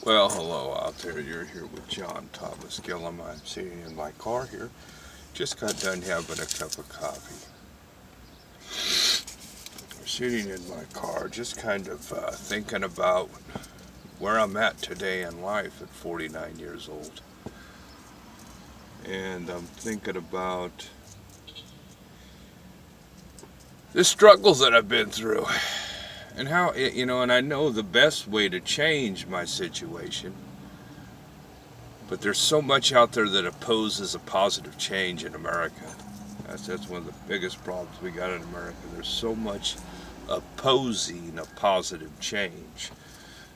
Well, hello out there. You're here with John Thomas Gillum. I'm sitting in my car here. Just got done having a cup of coffee. I'm sitting in my car, just kind of thinking about where I'm at today in life at 49 years old. And I'm thinking about the struggles that I've been through. And how, and I know the best way to change my situation. But there's so much out there that opposes a positive change in America. That's one of the biggest problems we got in America. There's so much opposing a positive change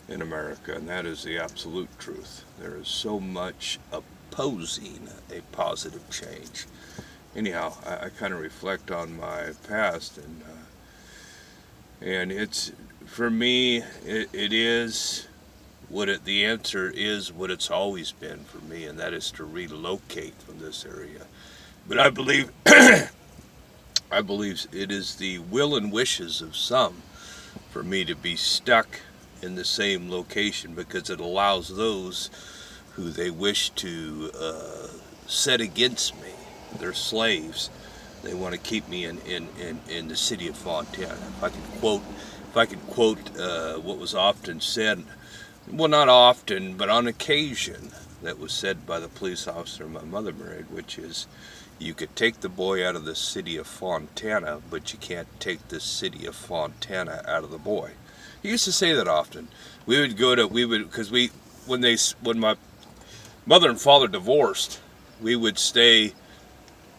in America, and that is the absolute truth. There is so much opposing a positive change. Anyhow, I kind of reflect on my past, and it's, for me, it is the answer is what it's always been for me, and that is to relocate from this area. But I believe it is the will and wishes of some for me to be stuck in the same location, because it allows those who they wish to set against me, their slaves. They want to keep me in the city of Fontana. If I could quote what was often said, well, not often, but on occasion, that was said by the police officer my mother married, which is, you could take the boy out of the city of Fontana, but you can't take the city of Fontana out of the boy. He used to say that often. Because when my mother and father divorced, we would stay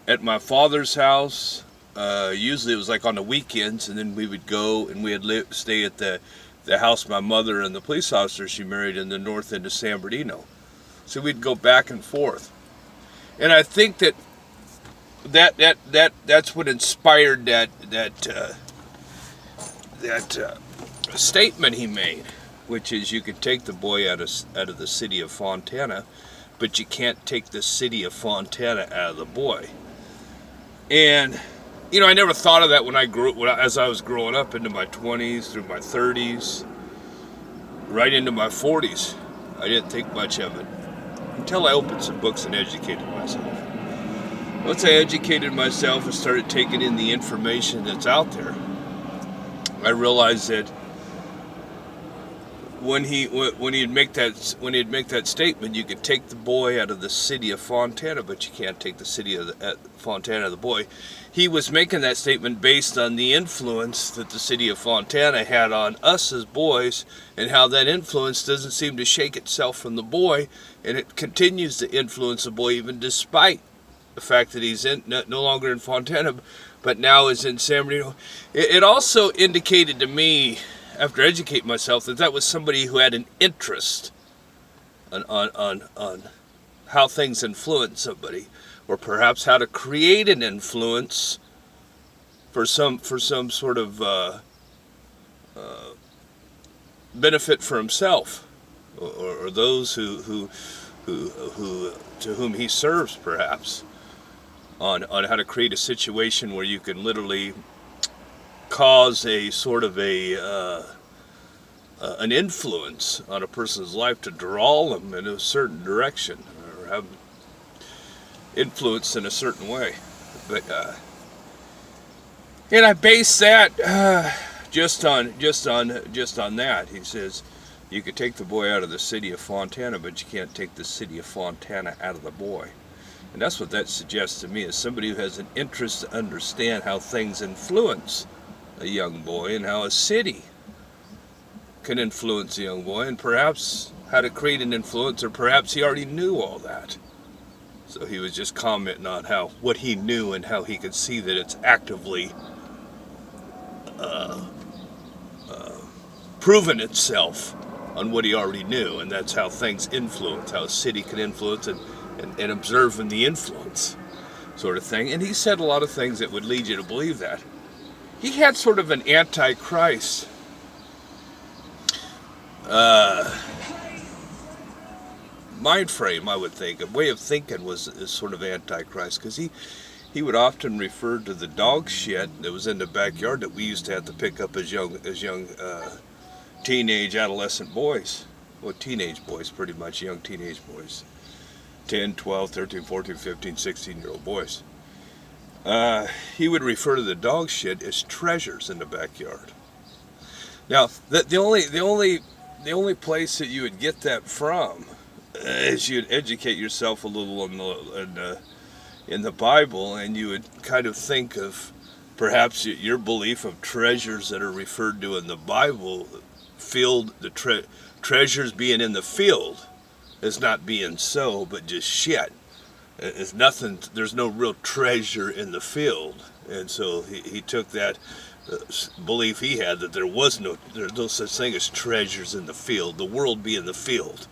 at my father's house. Usually it was like on the weekends, and then we would go and stay at the house my mother and the police officer she married in the north end of San Bernardino. So we'd go back and forth. And I think that's what inspired that statement he made, which is, you can take the boy out of the city of Fontana, but you can't take the city of Fontana out of the boy. And I never thought of that as I was growing up into my 20s, through my 30s, right into my 40s. I didn't think much of it until I opened some books and educated myself. Once I educated myself and started taking in the information that's out there, I realized that when he'd make that statement, you could take the boy out of the city of Fontana, but you can't take the city of Fontana out of the boy. He was making that statement based on the influence that the city of Fontana had on us as boys, and how that influence doesn't seem to shake itself from the boy, and it continues to influence the boy even despite the fact that he's no longer in Fontana, but now is in San Bernardino. It also indicated to me, after educating myself, that was somebody who had an interest on how things influence somebody, or perhaps how to create an influence for some sort of benefit for himself, or those who to whom he serves, perhaps, on how to create a situation where you can literally cause a sort of an influence on a person's life to draw them in a certain direction, or have influence in a certain way. But and I base that just on that. He says, you could take the boy out of the city of Fontana, but you can't take the city of Fontana out of the boy. And that's what that suggests to me, as somebody who has an interest to understand how things influence a young boy, and how a city can influence a young boy, and perhaps how to create an influence, or perhaps he already knew all that. So he was just commenting on what he knew, and how he could see that it's actively proven itself on what he already knew, and that's how things influence, how a city can influence, and observing the influence sort of thing. And he said a lot of things that would lead you to believe that. He had sort of an anti-Christ mind frame, I would think. A way of thinking is sort of anti-Christ, because he would often refer to the dog shit that was in the backyard that we used to have to pick up as young teenage adolescent boys. well, teenage boys, pretty much, young teenage boys. 10, 12, 13, 14, 15, 16-year-old boys. He would refer to the dog shit as treasures in the backyard. Now, the only place that you would get that from is you'd educate yourself a little in the Bible, and you would kind of think of perhaps your belief of treasures that are referred to in the Bible, treasures being in the field as not being so, but just shit. It's nothing. There's no real treasure in the field, and so he took that belief he had that there's no such thing as treasures in the field. The world being the field,